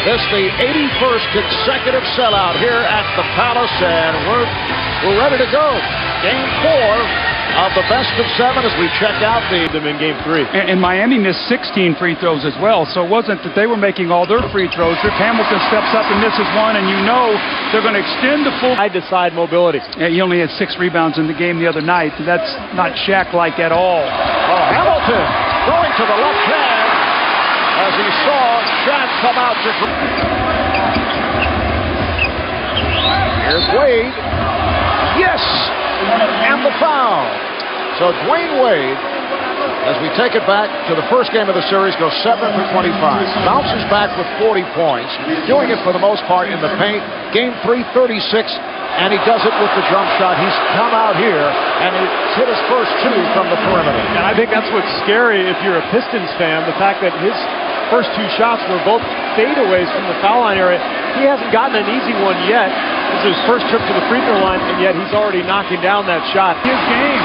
This the 81st consecutive sellout here at the Palace, and we're ready to go. Game 4 of the best of 7 as we check out them in Game 3. And Miami missed 16 free throws as well, so it wasn't that they were making all their free throws. Rip Hamilton steps up and misses one, and you know they're going to extend the full side-to-side mobility. Yeah, he only had 6 rebounds in the game the other night. That's not Shaq-like at all. Oh, Hamilton going to the left hand as he saw Shaq come out to... Here's Wade. Yes! And the foul. So Dwyane Wade, as we take it back to the first game of the series, goes 7 for 25. Bounces back with 40 points. Doing it for the most part in the paint. Game 3, 36, and he does it with the jump shot. He's come out here, and he's hit his first 2 from the perimeter. And I think that's what's scary if you're a Pistons fan, the fact that his first 2 shots were both fadeaways from the foul line area. He hasn't gotten an easy one yet. This is his first trip to the free throw line, and yet he's already knocking down that shot. His game.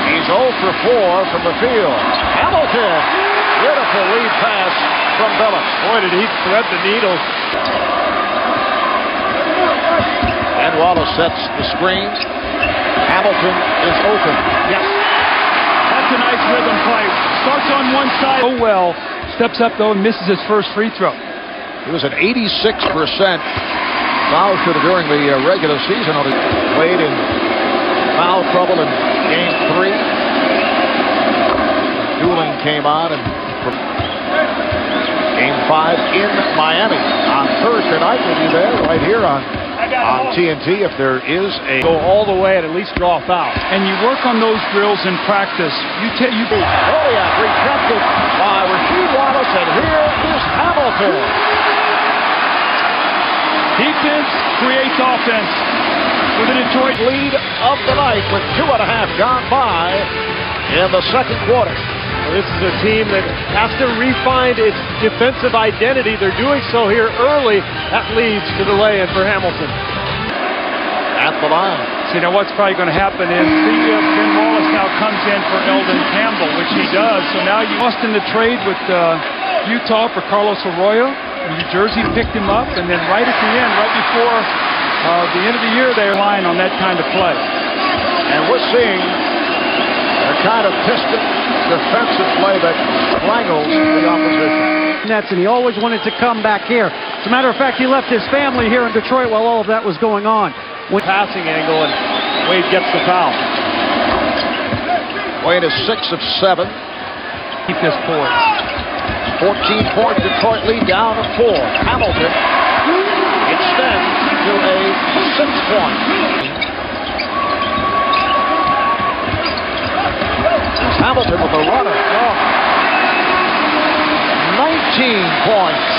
He's 0 for 4 from the field. Hamilton, beautiful lead pass from Billups. Boy, did he thread the needle. And Wallace sets the screen. Hamilton is open. Yes. That's a nice rhythm play. Starts on one side. Oh well. Steps up though and misses his first free throw. He was at 86% foul shooter during the regular season. Wade in foul trouble in Game 3. Dueling came on, and Game 5 in Miami on Thursday night. We'll be there right here on TNT if there is a... Go all the way and at least draw a foul. And you work on those drills in practice. Goliath rejected by Rasheed Wallace, and here is Hamilton. Defense creates offense for the Detroit lead of the night with 2.5 gone by in the second quarter. Well, this is a team that has to refine its defensive identity. They're doing so here early. That leads to the lay-in for Hamilton. At the line. See, now what's probably going to happen is Ben Wallace now comes in for Eldon Campbell, which he does. So now you lost in the trade with Utah for Carlos Arroyo. New Jersey picked him up, and then right at the end, right before the end of the year, they're relying on that kind of play. And we're seeing the kind of Piston defensive play that strangles the opposition. And he always wanted to come back here. As a matter of fact, he left his family here in Detroit while all of that was going on. With passing angle, and Wade gets the foul. Wade is 6 of 7. Keep this poise. 14-point Detroit lead down to 4. Hamilton extends to a 6-point. Hamilton with a runner. 19 points.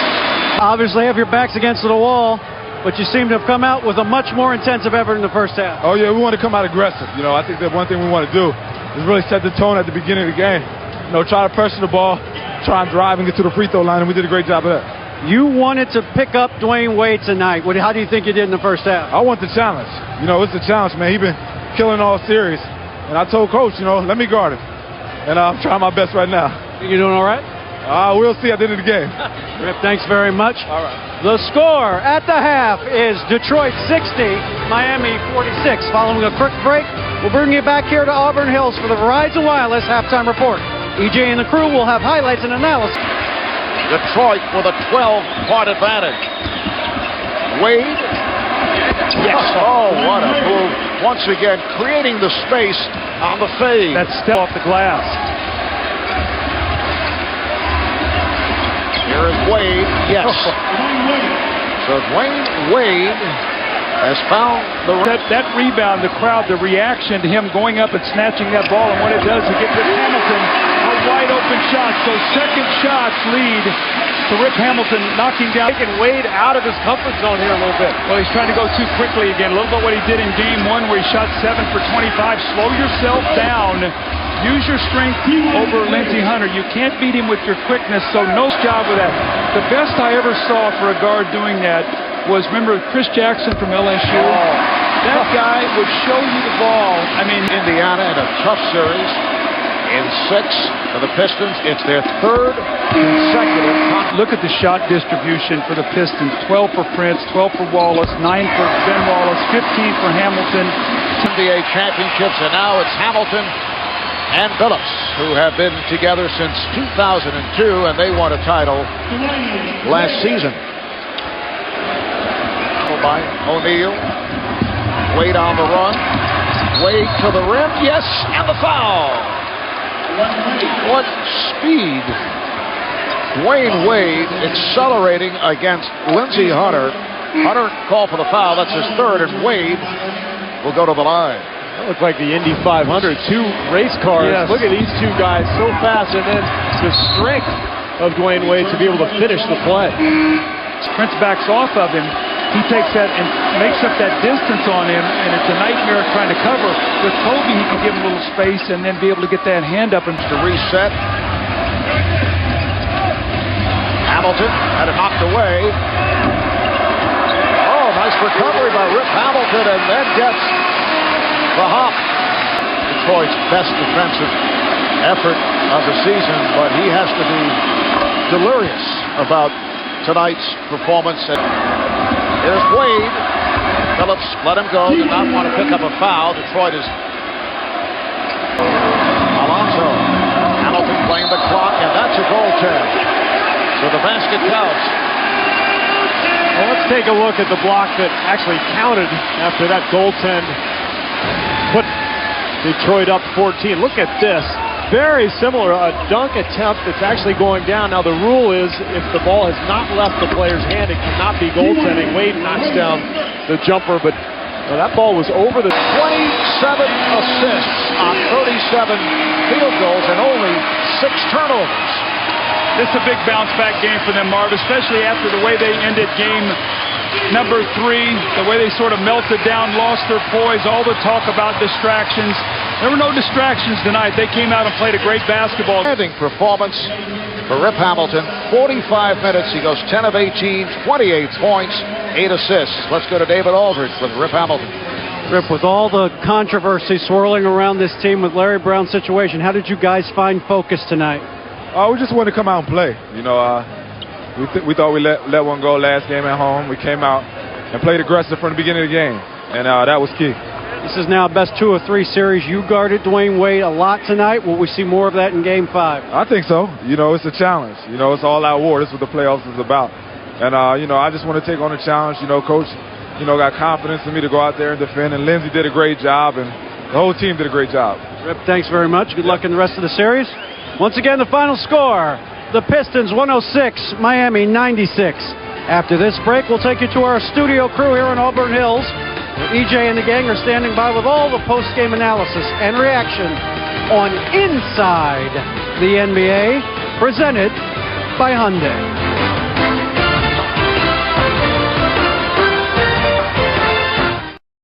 Obviously have your backs against the wall, but you seem to have come out with a much more intensive effort in the first half. Oh, yeah, we want to come out aggressive. You know, I think that one thing we want to do is really set the tone at the beginning of the game. You know, try to pressure the ball, try and drive and get to the free throw line, and we did a great job of that. You wanted to pick up Dwyane Wade tonight. How do you think you did in the first half? I want the challenge. You know, it's a challenge, man. He's been killing all series. And I told Coach, you know, let me guard him. And I'm trying my best right now. You doing all right? We'll see at the end of the game. Rip, thanks very much. All right. The score at the half is Detroit 60, Miami 46. Following a quick break, we'll bring you back here to Auburn Hills for the Verizon Wireless halftime report. EJ and the crew will have highlights and analysis. Detroit with a 12-point advantage. Wade. Yes. Oh, what a move. Once again, creating the space on the fade. That step off the glass. Here is Wade. Yes. So Dwyane Wade has found that rebound, the crowd, the reaction to him going up and snatching that ball, and what it does to get Rip Hamilton a wide open shot. So second shots lead to Rip Hamilton knocking down. Taking Wade out of his comfort zone here a little bit. Well, he's trying to go too quickly again. A little bit what he did in Game 1 where he shot 7 for 25. Slow yourself down. Use your strength over Lindsey Hunter. You can't beat him with your quickness, so no job with that. The best I ever saw for a guard doing that was, remember Chris Jackson from LSU? That guy would show you the ball. I mean, Indiana in a tough series. in 6 for the Pistons. It's their third consecutive. Look at the shot distribution for the Pistons. 12 for Prince, 12 for Wallace, 9 for Ben Wallace, 15 for Hamilton. NBA championships, and now it's Hamilton and Phillips, who have been together since 2002, and they won a title last season. By O'Neal. Wade on the run. Wade to the rim. Yes, and the foul. What speed. Dwyane Wade accelerating against Lindsey Hunter. Hunter called for the foul. That's his third, and Wade will go to the line. That looked like the Indy 500, 2 race cars. Yes. Look at these 2 guys so fast, and then the strength of Dwyane Wade to be able to finish the play. Prince backs off of him. He takes that and makes up that distance on him, and it's a nightmare trying to cover. With Kobe, he can give him a little space and then be able to get that hand up and to reset. Hamilton had it knocked away. Oh, nice recovery by Rip Hamilton, and then gets the hop. Detroit's best defensive effort of the season, but he has to be delirious about tonight's performance. Here's Wade. Phillips let him go. Did not want to pick up a foul. Detroit is Alonso. Hamilton playing the clock, and that's a goaltend. So the basket counts. Well, let's take a look at the block that actually counted after that goaltend put Detroit up 14. Look at this. Very similar, a dunk attempt that's actually going down. Now the rule is if the ball has not left the player's hand, it cannot be goaltending. Wade knocks down the jumper, but that ball was over the... 27 assists on 37 field goals and only 6 turnovers. This is a big bounce-back game for them, Marv, especially after the way they ended game number 3, the way they sort of melted down, lost their poise, all the talk about distractions. There were no distractions tonight. They came out and played a great basketball. Outstanding performance for Rip Hamilton. 45 minutes. He goes 10 of 18, 28 points, 8 assists. Let's go to David Aldridge with Rip Hamilton. Rip, with all the controversy swirling around this team with Larry Brown's situation, how did you guys find focus tonight? We just wanted to come out and play. You know, we thought we let one go last game at home. We came out and played aggressive from the beginning of the game, and that was key. This is now best 2 of 3 series. You guarded Dwyane Wade a lot tonight. Will we see more of that in Game 5? I think so. You know, it's a challenge. You know, it's all-out war. This is what the playoffs is about. And, you know, I just want to take on the challenge. You know, Coach, you know, got confidence in me to go out there and defend, and Lindsey did a great job, and the whole team did a great job. Rip, thanks very much. Good luck in the rest of the series. Once again, the final score, the Pistons 106, Miami 96. After this break, we'll take you to our studio crew here in Auburn Hills. EJ and the gang are standing by with all the post-game analysis and reaction on Inside the NBA, presented by Hyundai.